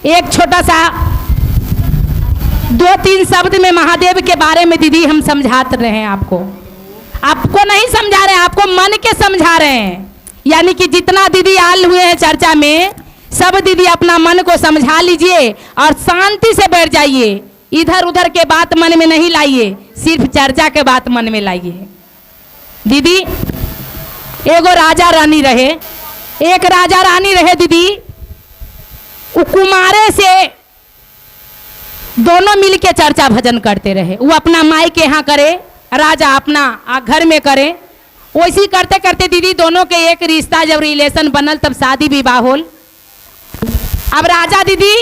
एक छोटा सा 2-3 शब्द में महादेव के बारे में दीदी हम समझाते रहे हैं आपको। आपको नहीं समझा रहे हैं, आपको मन के समझा रहे हैं। यानी कि जितना दीदी आल हुए हैं चर्चा में, सब दीदी अपना मन को समझा लीजिए और शांति से बैठ जाइए। इधर उधर के बात मन में नहीं लाइए, सिर्फ चर्चा के बात मन में लाइए। दीदी एगो राजा रानी रहे, एक राजा रानी रहे दीदी। वो कुमारे से दोनों मिलके चर्चा भजन करते रहे। वो अपना माई के यहाँ करे, राजा अपना घर में करे। वैसी करते करते दीदी दोनों के एक रिश्ता जब रिलेशन बनल तब शादी विवाह होल। अब राजा दीदी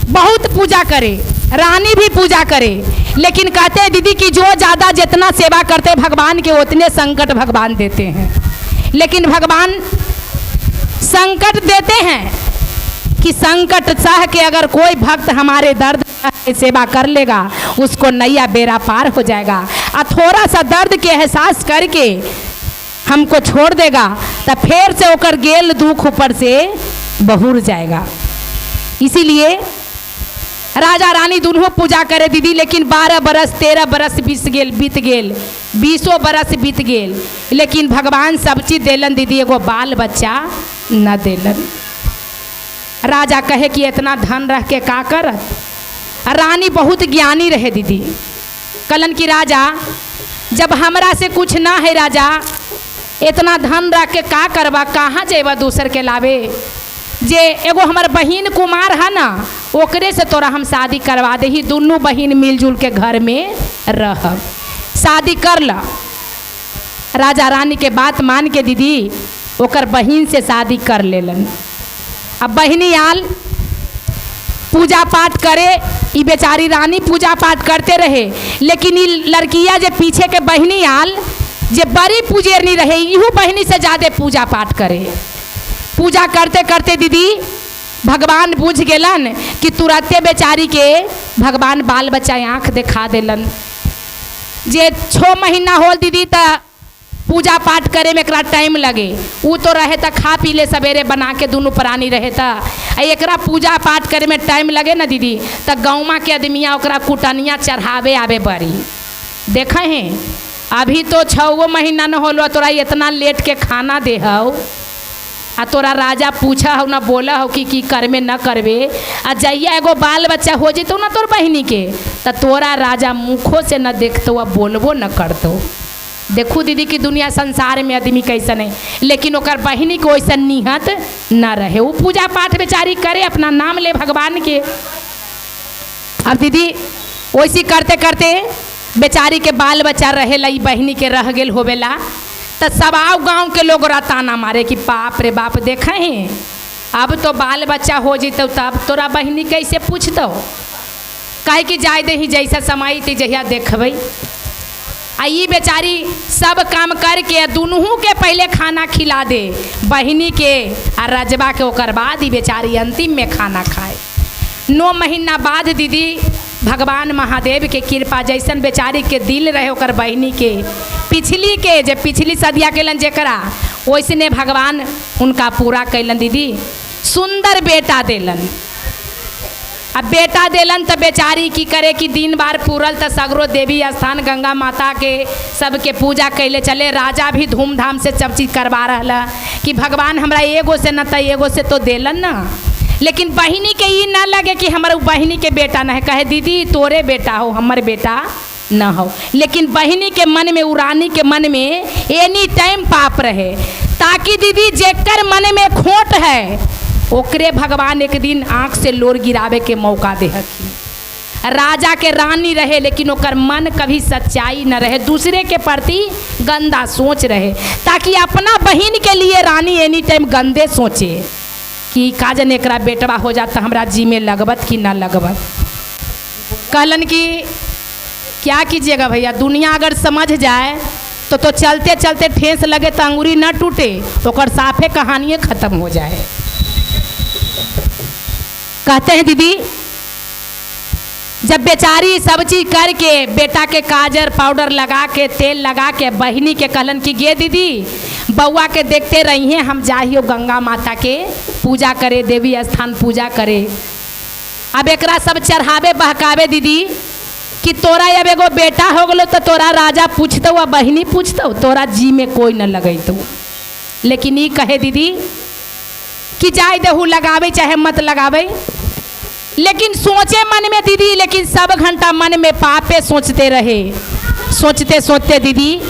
बहुत पूजा करे, रानी भी पूजा करे, लेकिन कहते हैं दीदी कि जो ज़्यादा जितना सेवा करते भगवान के उतने संकट भगवान देते हैं। लेकिन भगवान संकट देते हैं कि संकट सह के अगर कोई भक्त हमारे दर्द की सेवा कर लेगा उसको नैया बेड़ा पार हो जाएगा। और थोड़ा सा दर्द के एहसास करके हमको छोड़ देगा तो फिर से होकर गेल दुख ऊपर से बहुर जाएगा। इसीलिए राजा रानी दोनों पूजा करे दीदी। लेकिन 12 बरस 13 बरस बीत गेल 20 बरस बीत गेल, लेकिन भगवान सब चीज देलन दीदी, एगो बाल बच्चा न देलन। राजा कहे कि इतना धन रह के का करत। रानी बहुत ज्ञानी रहे दीदी। कलन की राजा जब हमरा से कुछ ना है राजा, इतना धन रख के का करबा, कहाँ जेबा दूसर के लावे। जे एगो हमार बहिन कुमार है ना, ओकरे से तोरा हम शादी करवा दे ही, दोनों बहिन मिलजुल के घर में रह, शादी कर ला। राजा रानी के बात मान के दीदी ओकर बहिन से शादी कर लेलन। अब बहिनी आल पूजा पाठ करे, ई बेचारी रानी पूजा पाठ करते रहे, लेकिन ई लड़किया जे पीछे के बहिनी आल जे बड़ी पूजेरनी रहे, इहू बहिनी से ज़्यादा पूजा पाठ करे। पूजा करते करते दीदी भगवान बुझ गेलन कि तुरंते बेचारी के भगवान बाल बच्चा आँख दिखा देलन। जे 6 महीना होल दीदी त पूजा पाठ करे में एकरा टाइम लगे। वो तो रहे त खा पी ले सवेरे बना के दोनों प्राणी रहे त एकरा पूजा पाठ करे में टाइम लगे ना दीदी, त गौमा के आदमिया ओकरा कुटनिया चढ़ावे आवे बड़ी। देखे हैं अभी तो 6 महीना न होलो तोरा इतना लेट के खाना दे हो, आ तोरा राजा पूछा हो ना बोला हो कि कर में न करवे। आ जैया एगो बाल बच्चा हो जतो ना तोर बहिनी के, त तोरा राजा मुखों से न देखतो आ बोलबो न करतो। देखू दीदी की दुनिया संसार में आदमी कैसन है, लेकिन ओकर बहिनी को वैसा निहत न रहे। वो पूजा पाठ बेचारी करे, अपना नाम ले भगवान के। अब दीदी वैसी करते करते बेचारी के बाल बच्चा रहे ला, बहिनी के रह गेल होवेला, तो सब आओ गाँव के लोग ताना मारे कि बाप रे बाप देखे हैं अब तो बाल बच्चा हो जीतो तब तोरा बहिनी कैसे पूछतो। कहे कि जाय दे ही जैसा समय थी जहिया देखबै। आई बेचारी सब काम करके दोनों के पहले खाना खिला दे, बहिनी के और रजबा के, ओकर बाद ही बेचारी अंतिम में खाना खाए। 9 महीना बाद दीदी भगवान महादेव के कृपा जैसन बेचारी के दिल रहे ओकर बहिनी के, पिछली के जे पिछली सदिया कैलन जेकरा, वैसने भगवान उनका पूरा कैलन दीदी। सुंदर बेटा देलन। अब बेटा देलन तो बेचारी की करे कि दिन बार पूरल तो सगरो देवी स्थान गंगा माता के सबके पूजा कैले चले। राजा भी धूमधाम से सब चीज़ करवा रहा कि भगवान हमरा एगो से न तो एगो से तो देलन ना। लेकिन बहिनी के ये ना लगे कि हमारे बहिनी के बेटा न है, कहे दीदी तोरे बेटा हो, हमारे बेटा न हो। लेकिन बहिनी के मन में, उरानी के मन में एनी टाइम पाप रहे, ताकि दीदी जेकर मन में खोट है ओकरे भगवान एक दिन आँख से लोर गिरावे के मौका दे हकी। राजा के रानी रहे लेकिन ओकर मन कभी सच्चाई न रहे, दूसरे के प्रति गंदा सोच रहे, ताकि अपना बहिन के लिए रानी एनी टाइम गंदे सोचे कि काजन एकरा बेटवा हो जाता हमरा जी में लगबत कि ना लगबत। कहलन कि क्या कीजिएगा भैया, दुनिया अगर समझ जाए तो चलते चलते ठेस लगे तो अंगुरी न टूटे, ओकर साफे कहानियाँ खत्म हो जाए। कहते हैं दीदी जब बेचारी सब चीज करके बेटा के काजर पाउडर लगा के तेल लगा के बहिनी के कहलन कि गे दीदी बउआ के देखते रही हैं, हम जाइयो गंगा माता के पूजा करे, देवी स्थान पूजा करे। अब एकरा सब चढ़ावे बहकावे दीदी कि तोरा अब एगो बेटा हो गलो तो तोरा राजा पूछतो आ बहिनी पूछतो, तोरा जी में कोई न लगैतो। लेकिन ये कहे दीदी कि जाए देहू लगावे चाहे मत लगावे, लेकिन सोचे मन में दीदी, लेकिन सब घंटा मन में पापे सोचते रहे। सोचते सोचते दीदी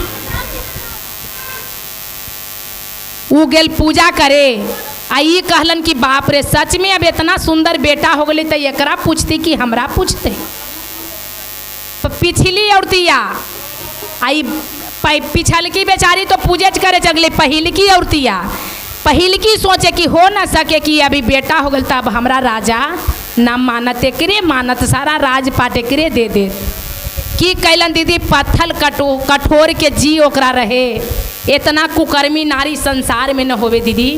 उ गेल पूजा करे। आई कहलन कि बाप रे सच में अब इतना सुंदर बेटा हो गई तो एकरा पूछती कि हमरा पूछते। पिछली औरतिया आई पिछल की बेचारी तो पूजे करे चगली, पहिल की औरतिया पहिल की सोचे कि हो ना सके कि अभी बेटा हो गल तब हमरा राजा ना मानत एकरे मानत, सारा राजपाट एकरे दे दे। की कैलन दीदी पत्थल कठोर के जी ओकरा रहे, इतना कुकर्मी नारी संसार में न होवे दीदी।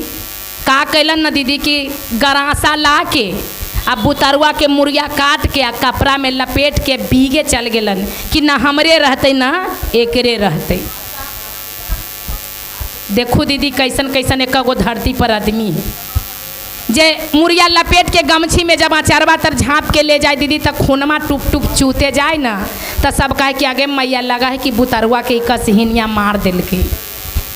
का कैलन न दीदी कि गरासा ला के अब बुतरुआ के मुर्गिया काट के आ कपड़ा में लपेट के बीगे चल गेलन कि न हमरे रहते न एकरे रहते। देखो दीदी कैसन कैसन एक गो धरती पर आदमी है जे मुर्गिया लपेट के गमछी में जब अचारवा तर झाँप के ले जाए दीदी तब खूनमा टुप टुप चूते जाए ना तो सब कहे कि आगे मैया लगा है कि बुतरुआ के एक सिहनिया मार दिल के।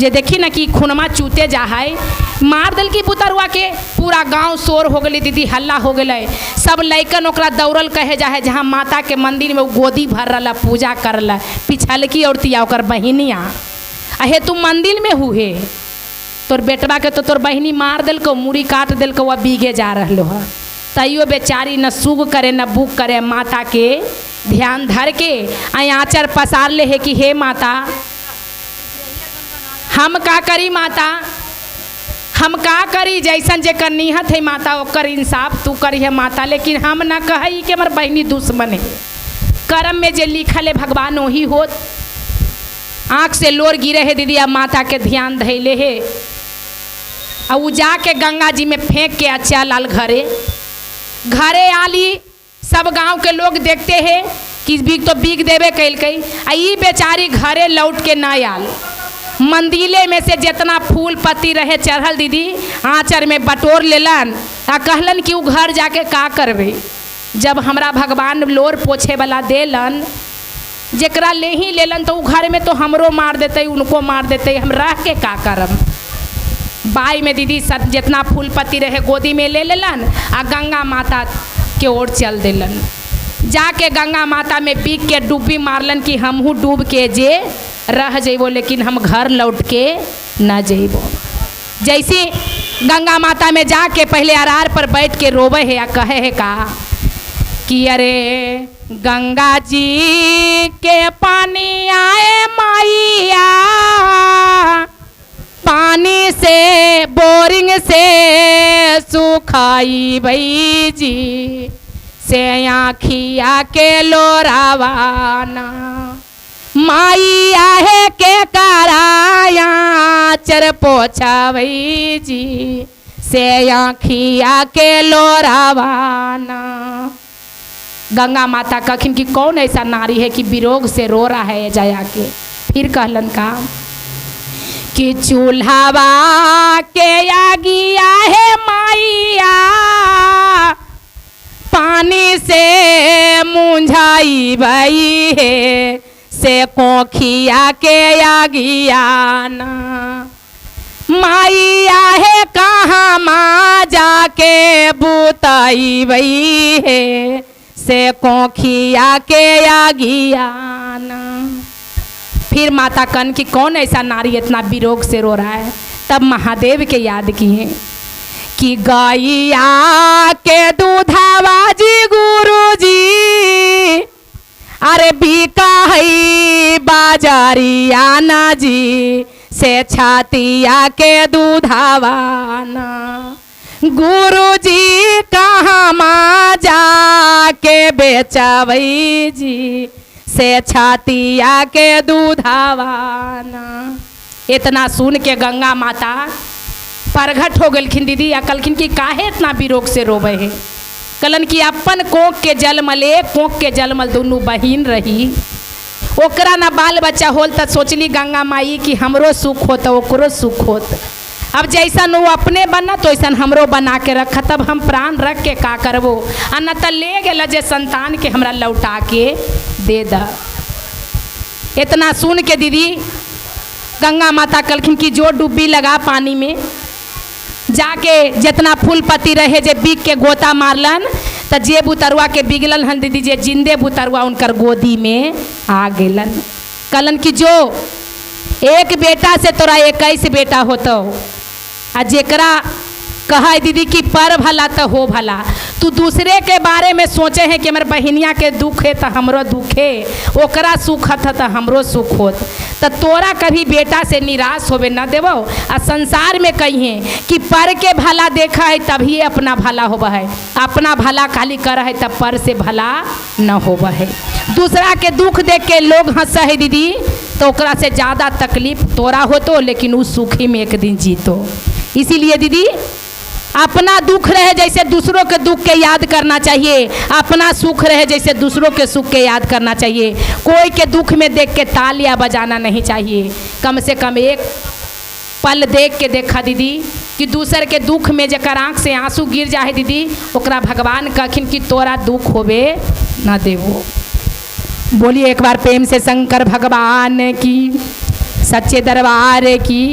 जे देखी ना कि खूनमा चूते जा है मार दिल की बुतरुआ के, पूरा गांव शोर हो गई दीदी, हल्ला हो गए। सब लैकन ओकरा दौड़ल कहे जा है जहाँ माता के मंदिर में गोदी भर रहा पूजा कर रहा। पिछलकी औरतिया ओकर बहिनिया अहे तू मंदिर में हुए तोर बेटवा के तो तोर बहिनी मार दिल को, मुड़ी काट दिल को, वह बीगे जा रहा है। तैयो बेचारी न सूग करे न बुक करे, माता के ध्यान धर के आई आँचर पसार ले है कि हे माता हम का करी, माता हम का करी, जैसन जेकर निहत है माता ओकर इंसाफ तू करी है माता। लेकिन हम ना कही कि हमार बहनी दुश्मन है, कर्म में जे लिखल है भगवान वही होत। आँख से लोर गिरे है दीदी, अब माता के ध्यान धैले है। अब जाके गंगा जी में फेंक के अच्छा लाल घरे आली। सब गांव के लोग देखते हैं कि बीग तो बीग देवे कैल कई, ई बेचारी घरे लौट के ना आल। मंदिले में से जितना फूल पत्ती रहे चढ़ल दीदी आँचर में बटोर लेलन आ कहलन कि उ घर जाके का करबे, जब हमरा भगवान लोर पोछे वाला देलन, जेकरा ले ही लेलन तो उ घर में तो हमरो मार देते उनको मार देते, हम रह के का करब। बाई में दीदी सब जितना फूल पत्ती रहे गोदी में ले लेलन आ गंगा माता के ओर चल देलन। जाके गंगा माता में पीक के डूबी मारलन कि हमहू डूब के जे रह जेबो, लेकिन हम घर लौट के न जेबो। जैसे गंगा माता में जाके पहले अरार पर बैठ के रोवे है या कहे है का कि अरे गंगा जी के पानी आए माइया, पानी से बोरिंग से सुखाई भई जी, से आँखिया के लोरावाना, माइया है के कराया चर पोछा भई जी, से आँखिया के लोरावाना। गंगा माता कखिन कि कौन ऐसा नारी है कि विरोग से रो रहा है जाया के। फिर कहलन का कि चूल्हावा के आगिया है माइया, पानी से मुंझाई भई है, से कोखिया के आगिया ना, माइया है कहाँ माँ जाके बुताई भई है, से कोखिया के आगिया ना। फिर माता कन की कौन ऐसा नारी इतना विरोग से रो रहा है। तब महादेव के याद किए कि गैया के दूधावा जी गुरु जी, अरे बीका है बाजारिया ना जी, से छातिया के दूधावा ना, गुरु जी कहाँ माँ जाके बेचवई जी, से छातिया के दूधावाना। इतना सुन के गंगा माता प्रगट हो गलखिन दीदी, या कलखिन कि काहे इतना विरोग से रोवे है। कलन कि अपन कोख के जलमल, एक कोख के जलमल दोनों बहिन रही, ओकरा ना बाल बच्चा होल त सोचली गंगा माई कि हमरो सुख होत ओकरो सुख होत। अब जैसन वो अपने बना तो वैसन हमरो बना के रख, तब हम प्राण रख के का करबो, आ न त ले गेल जे संतान के हमरा लौटा के दे द। इतना सुन के दीदी गंगा माता कहलखिन कि जो डुब्बी लगा पानी में, जाके जितना फूल पत्ती रहे जे बिग के गोता मारलन त जे बुतरुआ के बिगलन हन दीदी, जे जिंदे बुतरुआ उनकर गोदी में आ गेलन। कहलन कि जो एक बेटा से तोरा 21 बेटा होतो, आ जेकरा कहा दीदी कि पर भला तो हो भला, तू दूसरे के बारे में सोचे है कि हमारे बहनिया के दुख है तो हमरो दुख है, ओकरा सुख है तो हमरो सुख होत, तो तोरा कभी बेटा से निराश होवे न देवो। आ संसार में कहिए कि पर के भला देखा है तभी अपना भला होवा है, अपना भला खाली कर है तब पर से भला न होवा है। दूसरा के दुख देख के लोग हंस है दीदी, तो ओकरा से ज़्यादा तकलीफ तोरा होतो, लेकिन उस सुखी में एक दिन जीतो। इसीलिए दीदी अपना दुख रहे जैसे दूसरों के दुख के याद करना चाहिए, अपना सुख रहे जैसे दूसरों के सुख के याद करना चाहिए। कोई के दुख में देख के तालियां बजाना नहीं चाहिए। कम से कम एक पल देख के देखा दीदी कि दूसर के दुख में जकर आँख से आंसू गिर जाए दीदी, ओकरा भगवान कहखिन कि तोरा दुख होवे न देवो। बोलिए एक बार प्रेम से शंकर भगवान की, सच्चे दरबार की।